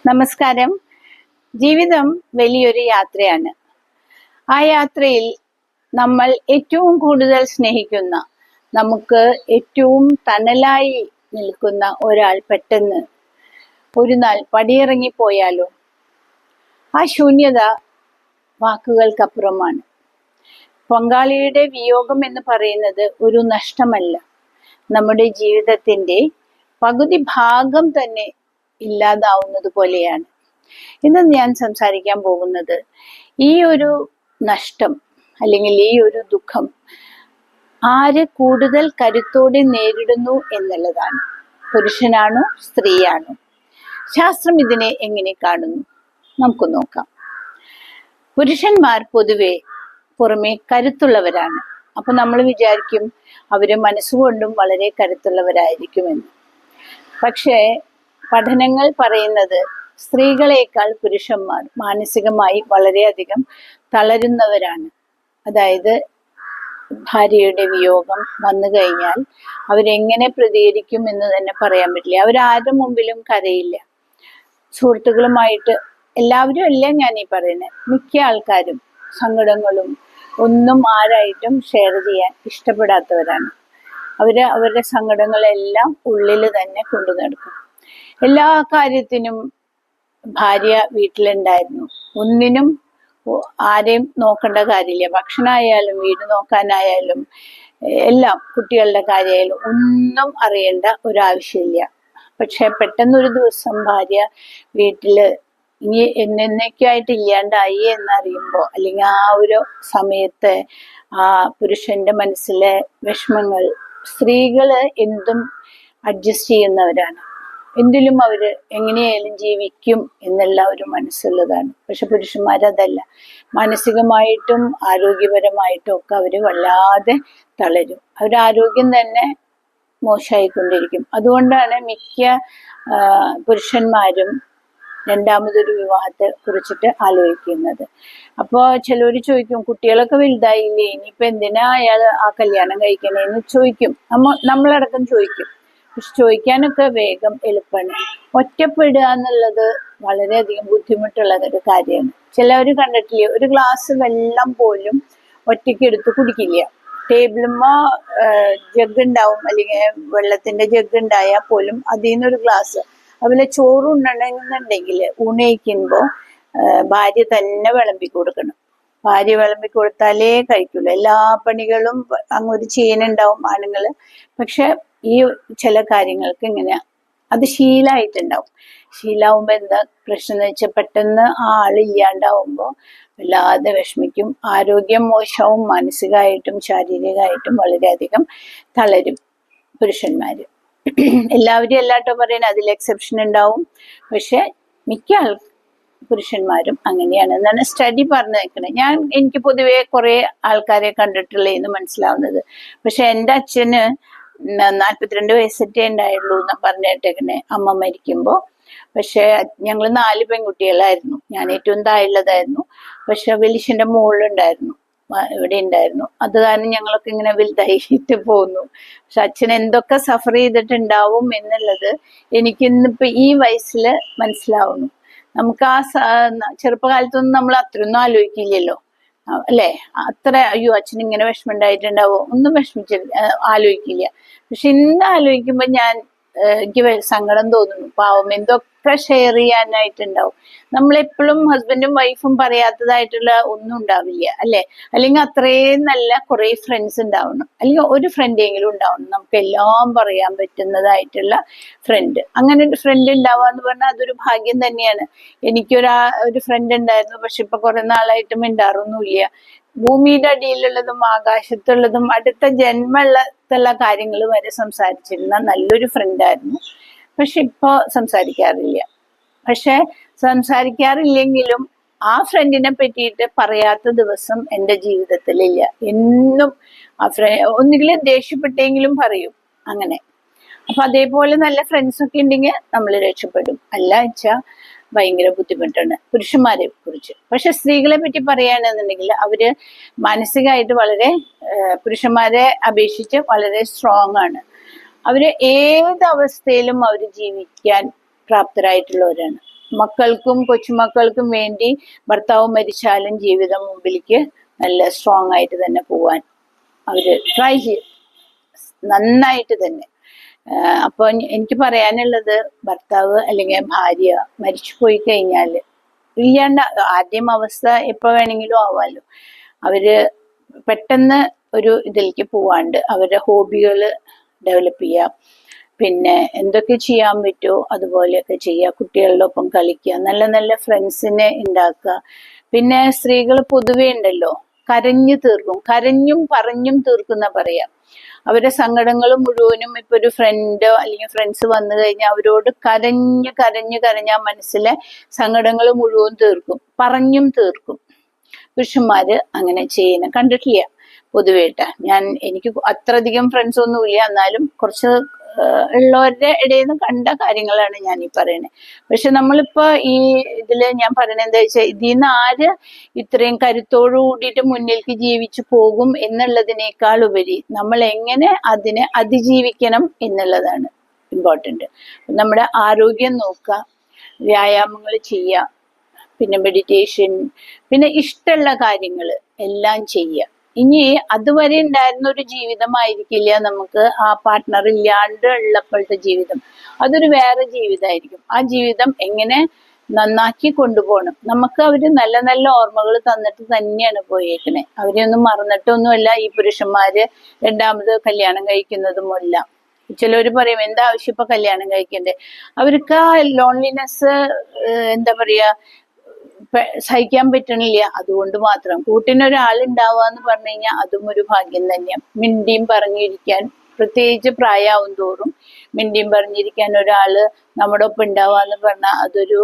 നമസ്കാരം. ജീവിതം വലിയൊരു യാത്രയാണ്. ആ യാത്രയിൽ നമ്മൾ ഏറ്റവും കൂടുതൽ സ്നേഹിക്കുന്ന, നമുക്ക് ഏറ്റവും തണലായി നിൽക്കുന്ന ഒരാൾ പെട്ടെന്ന് ഒരു നാൾ പടിയിറങ്ങിപ്പോയാലോ? ആ ശൂന്യത വാക്കുകൾക്കപ്പുറമാണ്. പങ്കാളിയുടെ വിയോഗം എന്ന് പറയുന്നത് ഒരു നഷ്ടമല്ല, നമ്മുടെ ജീവിതത്തിൻ്റെ പകുതി ഭാഗം തന്നെ ഇല്ലാതാവുന്നത് പോലെയാണ്. ഇന്ന് ഞാൻ സംസാരിക്കാൻ പോകുന്നത് ഈ ഒരു നഷ്ടം അല്ലെങ്കിൽ ഈ ഒരു ദുഃഖം ആര് കൂടുതൽ കരുത്തോടെ നേരിടുന്നു എന്നുള്ളതാണ്. പുരുഷനാണോ സ്ത്രീയാണോ? ശാസ്ത്രം ഇതിനെ എങ്ങനെ കാണുന്നു നമുക്ക് നോക്കാം. പുരുഷന്മാർ പൊതുവെ പുറമെ കരുത്തുള്ളവരാണ്. അപ്പൊ നമ്മൾ വിചാരിക്കും അവര് മനസ്സുകൊണ്ടും വളരെ കരുത്തുള്ളവരായിരിക്കുമെന്ന്. പക്ഷേ പഠനങ്ങൾ പറയുന്നത് സ്ത്രീകളെക്കാൾ പുരുഷന്മാർ മാനസികമായി വളരെയധികം തളരുന്നവരാണ്. അതായത് ഭാര്യയുടെ വിയോഗം വന്നു കഴിഞ്ഞാൽ അവരെങ്ങനെ പ്രതികരിക്കും എന്ന് തന്നെ പറയാൻ പറ്റില്ല. അവരാരുടെ മുമ്പിലും കരയില്ല. സുഹൃത്തുക്കളുമായിട്ട് എല്ലാവരും അല്ല ഞാൻ ഈ പറയുന്നത്, മിക്ക ആൾക്കാരും സങ്കടങ്ങളും ഒന്നും ആരായിട്ടും ഷെയർ ചെയ്യാൻ ഇഷ്ടപ്പെടാത്തവരാണ്. അവരുടെ സങ്കടങ്ങളെല്ലാം ഉള്ളിൽ തന്നെ കൊണ്ടു നടക്കും. എല്ലാ കാര്യത്തിനും ഭാര്യ വീട്ടിലുണ്ടായിരുന്നു. ഒന്നിനും ആരെയും നോക്കേണ്ട കാര്യമില്ല. ഭക്ഷണമായാലും വീട് നോക്കാനായാലും എല്ലാം, കുട്ടികളുടെ കാര്യമായാലും ഒന്നും അറിയേണ്ട ഒരാവശ്യമില്ല. പക്ഷെ പെട്ടെന്നൊരു ദിവസം ഭാര്യ വീട്ടില് ഇനി എന്നേക്കായിട്ട് ഇല്ലാണ്ടായി എന്നറിയുമ്പോൾ, അല്ലെങ്കിൽ ആ ഒരു സമയത്ത് ആ പുരുഷന്റെ മനസ്സിലെ വിഷമങ്ങൾ, സ്ത്രീകള് എന്തും അഡ്ജസ്റ്റ് ചെയ്യുന്നവരാണ്. എന്തിലും അവര് എങ്ങനെയായാലും ജീവിക്കും എന്നുള്ള ഒരു മനസ്സുള്ളതാണ്. പക്ഷെ പുരുഷന്മാരതല്ല. മാനസികമായിട്ടും ആരോഗ്യപരമായിട്ടും ഒക്കെ അവര് വല്ലാതെ തളരും. അവരുടെ ആരോഗ്യം തന്നെ മോശമായിക്കൊണ്ടിരിക്കും. അതുകൊണ്ടാണ് മിക്ക പുരുഷന്മാരും രണ്ടാമതൊരു വിവാഹത്തെ കുറിച്ചിട്ട് ആലോചിക്കുന്നത്. അപ്പോൾ ചിലർ ചോദിക്കും, കുട്ടികളൊക്കെ വലുതായില്ലേ, ഇനിയിപ്പോൾ എന്തിനാ അയാൾ ആ കല്യാണം കഴിക്കണേന്ന് ചോദിക്കും. നമ്മളടക്കം ചോദിക്കും. പക്ഷെ ചോദിക്കാനൊക്കെ വേഗം എളുപ്പമാണ്. ഒറ്റപ്പെടുക എന്നുള്ളത് വളരെയധികം ബുദ്ധിമുട്ടുള്ള ഒരു കാര്യമാണ്. ചിലവർ കണ്ടിട്ടില്ലേ, ഒരു ഗ്ലാസ് വെള്ളം പോലും ഒറ്റയ്ക്ക് എടുത്ത് കുടിക്കില്ല. ടേബിളുമ്മ ജഗ് ഉണ്ടാവും, അല്ലെങ്കിൽ വെള്ളത്തിന്റെ ജഗ് ഉണ്ടായാൽ പോലും അതിൽ നിന്നൊരു ഗ്ലാസ്. അതുപോലെ ചോറുണ്ടെന്നുണ്ടെങ്കിൽ ഊണയിക്കുമ്പോൾ ഭാര്യ തന്നെ വിളമ്പി കൊടുക്കണം. ഭാര്യ വിളമ്പി കൊടുത്താലേ കഴിക്കുള്ളൂ. എല്ലാ പണികളും അങ്ങൊരു ചെയ്യുന്നുണ്ടാവും ആണുങ്ങള്. പക്ഷെ ഈ ചില കാര്യങ്ങൾക്ക് ഇങ്ങനെ അത് ശീലമായിട്ടുണ്ടാവും. ശീലാവുമ്പോ എന്താ പ്രശ്നം എന്ന് വെച്ചാൽ, പെട്ടെന്ന് ആ ആളില്ലാണ്ടാവുമ്പോൾ വല്ലാതെ വിഷമിക്കും. ആരോഗ്യം മോശവും, മാനസികമായിട്ടും ശാരീരികമായിട്ടും വളരെയധികം തളരും പുരുഷന്മാര്. എല്ലാവരും എല്ലാട്ടോ പറയുന്നത്, അതിൽ എക്സെപ്ഷൻ ഉണ്ടാവും. പക്ഷെ മിക്ക പുരുഷന്മാരും അങ്ങനെയാണ് എന്നാണ് സ്റ്റഡി പറഞ്ഞു നിൽക്കുന്നത്. എനിക്ക് പൊതുവെ കുറെ ആൾക്കാരെ കണ്ടിട്ടുള്ളതെന്ന് മനസ്സിലാവുന്നത്. പക്ഷെ എൻ്റെ അച്ഛന് 42 വയസ്സൊക്കെ ഉണ്ടായുള്ളൂ എന്നാ പറഞ്ഞിട്ടേക്കണേ അമ്മ മരിക്കുമ്പോൾ. പക്ഷെ ഞങ്ങൾ 4 പെൺകുട്ടികളായിരുന്നു. ഞാൻ ഏറ്റവും താഴെയുള്ളതായിരുന്നു. പക്ഷെ വലിയച്ഛൻ്റെ മുകളിലുണ്ടായിരുന്നു, ഇവിടെ ഉണ്ടായിരുന്നു. അത് കാരണം ഞങ്ങളൊക്കെ ഇങ്ങനെ വലുതായിട്ട് പോന്നു. പക്ഷെ അച്ഛൻ എന്തൊക്കെ സഫർ ചെയ്തിട്ടുണ്ടാവും എന്നുള്ളത് എനിക്കിന്നിപ്പോ ഈ വയസ്സിൽ മനസ്സിലാവുന്നു. നമുക്ക് ആ ചെറുപ്പകാലത്തൊന്നും നമ്മൾ അത്രയൊന്നും ആലോചിക്കില്ലല്ലോ, അല്ലേ? അത്ര അയ്യോ അച്ഛൻ ഇങ്ങനെ വിഷമം ഉണ്ടായിട്ടുണ്ടാവോ, ഒന്നും ആലോചിക്കില്ല. പക്ഷെ ഇന്ന് ആലോചിക്കുമ്പോ എനിക്ക് സങ്കടം തോന്നുന്നു. പാവം എന്തൊക്കെ ഷെയർ ചെയ്യാനായിട്ടുണ്ടാവും. നമ്മളെപ്പോഴും ഹസ്ബൻഡും വൈഫും പറയാത്തതായിട്ടുള്ള ഒന്നും ഉണ്ടാവില്ല, അല്ലെ? അല്ലെങ്കിൽ അത്രയും നല്ല കുറെ ഫ്രണ്ട്സ് ഉണ്ടാവണം, അല്ലെങ്കിൽ ഒരു ഫ്രണ്ടെങ്കിലും ഉണ്ടാവണം നമുക്ക് എല്ലാം പറയാൻ പറ്റുന്നതായിട്ടുള്ള ഫ്രണ്ട്. അങ്ങനെ ഒരു ഫ്രണ്ട് ഉണ്ടാവുക എന്ന് പറഞ്ഞാൽ അതൊരു ഭാഗ്യം തന്നെയാണ്. ഒരു ഫ്രണ്ട് ഉണ്ടായിരുന്നു, പക്ഷെ ഇപ്പൊ കുറെ നാളായിട്ട് മിണ്ടാറൊന്നുമില്ല. ഭൂമിയുടെ അടിയിലുള്ളതും ആകാശത്തുള്ളതും അടുത്ത ജന്മത്തുള്ള കാര്യങ്ങൾ വരെ സംസാരിച്ചിരുന്ന നല്ലൊരു ഫ്രണ്ടായിരുന്നു. പക്ഷെ ഇപ്പൊ സംസാരിക്കാറില്ല. പക്ഷെ സംസാരിക്കാറില്ലെങ്കിലും ആ ഫ്രണ്ടിനെ പറ്റിയിട്ട് പറയാത്ത ദിവസം എൻ്റെ ജീവിതത്തിലില്ല. എന്നും ആ ഒന്നുകിലും ദേഷ്യപ്പെട്ടെങ്കിലും പറയും, അങ്ങനെ. അപ്പൊ അതേപോലെ നല്ല ഫ്രണ്ട്സ് ഒക്കെ ഉണ്ടെങ്കിൽ നമ്മൾ രക്ഷപ്പെടും. അല്ല വെച്ചാൽ ഭയങ്കര ബുദ്ധിമുട്ടാണ് പുരുഷന്മാരെ കുറിച്ച്. പക്ഷെ സ്ത്രീകളെ പറ്റി പറയുകയാണെന്നുണ്ടെങ്കിൽ അവര് മാനസികമായിട്ട് വളരെ പുരുഷന്മാരെ അപേക്ഷിച്ച് വളരെ സ്ട്രോങ് ആണ്. അവര് ഏത് അവസ്ഥയിലും അവർ ജീവിക്കാൻ പ്രാപ്തരായിട്ടുള്ളവരാണ്. മക്കൾക്കും കൊച്ചുമക്കൾക്കും വേണ്ടി ഭർത്താവ് മരിച്ചാലും ജീവിതം മുമ്പിലേക്ക് നല്ല സ്ട്രോങ് ആയിട്ട് തന്നെ പോവാൻ അവര് ട്രൈ ചെയ്യും, നന്നായിട്ട് തന്നെ. അപ്പോൾ എനിക്ക് പറയാനുള്ളത്, ഭർത്താവ് അല്ലെങ്കിൽ ഭാര്യ മരിച്ചു പോയി കഴിഞ്ഞാൽ ഇല്ലാണ്ട ആദ്യം അവസ്ഥ എപ്പോ വേണമെങ്കിലും ആവാമല്ലോ. അവര് പെട്ടെന്ന് ഒരു ഇതിലേക്ക് പോവാണ്ട് അവരുടെ ഹോബികൾ ഡെവലപ്പ് ചെയ്യുക, പിന്നെ എന്തൊക്കെ ചെയ്യാൻ പറ്റുമോ അതുപോലെയൊക്കെ ചെയ്യുക, കുട്ടികളുടെ ഒപ്പം കളിക്കുക, നല്ല നല്ല ഫ്രണ്ട്സിനെ ഉണ്ടാക്കുക. പിന്നെ സ്ത്രീകൾ പൊതുവേ ഉണ്ടല്ലോ കരഞ്ഞു തീർക്കും, കരഞ്ഞും പറഞ്ഞും തീർക്കുന്ന പറയാം. അവരുടെ സങ്കടങ്ങൾ മുഴുവനും ഇപ്പൊ ഒരു ഫ്രണ്ടോ അല്ലെങ്കിൽ ഫ്രണ്ട്സ് വന്നു കഴിഞ്ഞാൽ അവരോട് കരഞ്ഞ് കരഞ്ഞ് കരഞ്ഞാൽ മനസ്സിലെ സങ്കടങ്ങൾ മുഴുവൻ തീർക്കും, പറഞ്ഞും തീർക്കും. പുരുഷന്മാര് അങ്ങനെ ചെയ്യുന്ന കണ്ടിട്ടില്ല പൊതുവേട്ട. എനിക്ക് അത്രയധികം ഫ്രണ്ട്സ് ഒന്നുമില്ല, എന്നാലും കുറച്ച് ഉള്ളവരുടെ ഇടയിൽ നിന്ന് കണ്ട കാര്യങ്ങളാണ് ഞാൻ ഈ പറയുന്നത്. പക്ഷെ നമ്മളിപ്പോ ഈ ഇതില് ഞാൻ പറയുന്നത് എന്താ വെച്ചാൽ, ഇതിൽ നിന്ന് ആര് ഇത്രയും കരുത്തോടു കൂടിയിട്ട് മുന്നിലേക്ക് ജീവിച്ചു പോകും എന്നുള്ളതിനേക്കാൾ ഉപരി നമ്മൾ എങ്ങനെ അതിനെ അതിജീവിക്കണം എന്നുള്ളതാണ് ഇമ്പോർട്ടൻ്റ്. നമ്മുടെ ആരോഗ്യം നോക്കുക, വ്യായാമങ്ങൾ ചെയ്യുക, പിന്നെ മെഡിറ്റേഷൻ, പിന്നെ ഇഷ്ടമുള്ള കാര്യങ്ങൾ എല്ലാം ചെയ്യുക. ഇനി അതുവരെ ഉണ്ടായിരുന്ന ഒരു ജീവിതമായിരിക്കില്ല നമുക്ക് ആ പാർട്ട്ണർ ഇല്ലാണ്ട് ഉള്ളപ്പോഴത്തെ ജീവിതം. അതൊരു വേറെ ജീവിതമായിരിക്കും. ആ ജീവിതം എങ്ങനെ നന്നാക്കി കൊണ്ടുപോകണം. നമുക്ക് അവര് നല്ല നല്ല ഓർമ്മകൾ തന്നിട്ട് തന്നെയാണ് പോയേക്കണേ. അവരെയൊന്നും മറന്നിട്ടൊന്നുമല്ല ഈ പുരുഷന്മാര് രണ്ടാമത് കല്യാണം കഴിക്കുന്നതുമല്ല. ചിലവര് പറയും എന്താ ആവശ്യം ഇപ്പൊ കല്യാണം കഴിക്കണ്ടേ. അവർക്ക് ആ ലോൺലിനെസ് എന്താ പറയാ സഹിക്കാൻ പറ്റണില്ല. അതുകൊണ്ട് മാത്രം കൂട്ടിനൊരാളുണ്ടാവുക എന്ന് പറഞ്ഞു കഴിഞ്ഞാൽ അതും ഒരു ഭാഗ്യം തന്നെയാണ്. മിണ്ടിയും പറഞ്ഞിരിക്കാൻ, പ്രത്യേകിച്ച് പ്രായമാവും തോറും മിണ്ടിയും പറഞ്ഞിരിക്കാൻ ഒരാള് നമ്മുടെ ഒപ്പം ഉണ്ടാവുക എന്ന് പറഞ്ഞാൽ അതൊരു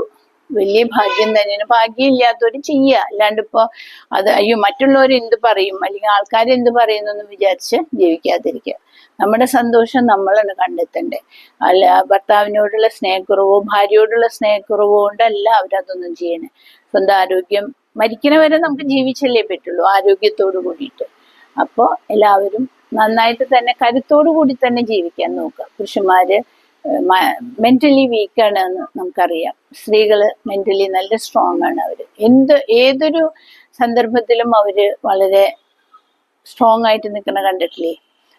വലിയ ഭാഗ്യം തന്നെയാണ്. ഭാഗ്യം ഇല്ലാത്തവര് ചെയ്യുക, അല്ലാണ്ട് ഇപ്പൊ അത് അയ്യോ മറ്റുള്ളവർ എന്ത് പറയും അല്ലെങ്കിൽ ആൾക്കാർ എന്ത് പറയുന്നൊന്നും വിചാരിച്ച് ജീവിക്കാതിരിക്കുക. നമ്മുടെ സന്തോഷം നമ്മളാണ് കണ്ടെത്തണ്ടേ. അല്ല ഭർത്താവിനോടുള്ള സ്നേഹക്കുറവോ ഭാര്യയോടുള്ള സ്നേഹക്കുറവോ കൊണ്ടല്ല അവരതൊന്നും ചെയ്യണേ. സ്വന്തം ആരോഗ്യം മരിക്കണവരെ നമുക്ക് ജീവിച്ചല്ലേ പറ്റുള്ളൂ ആരോഗ്യത്തോടു കൂടിയിട്ട്. അപ്പോൾ എല്ലാവരും നന്നായിട്ട് തന്നെ കരുത്തോടു കൂടി തന്നെ ജീവിക്കാൻ നോക്കുക. പുരുഷന്മാര് മെന്റലി വീക്കാണ് എന്ന് നമുക്കറിയാം. സ്ത്രീകള് മെന്റലി നല്ല സ്ട്രോങ് ആണ്. അവര് ഏതൊരു സന്ദർഭത്തിലും അവര് വളരെ സ്ട്രോങ് ആയിട്ട് നിൽക്കുന്ന കണ്ടിട്ടില്ലേ.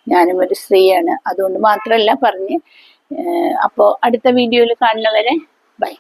ഞാനും ഒരു സ്ത്രീയാണ്, അതുകൊണ്ട് മാത്രമല്ല പറഞ്ഞ്. അപ്പോൾ അടുത്ത വീഡിയോയിൽ കാണുന്നവരെ ബൈ.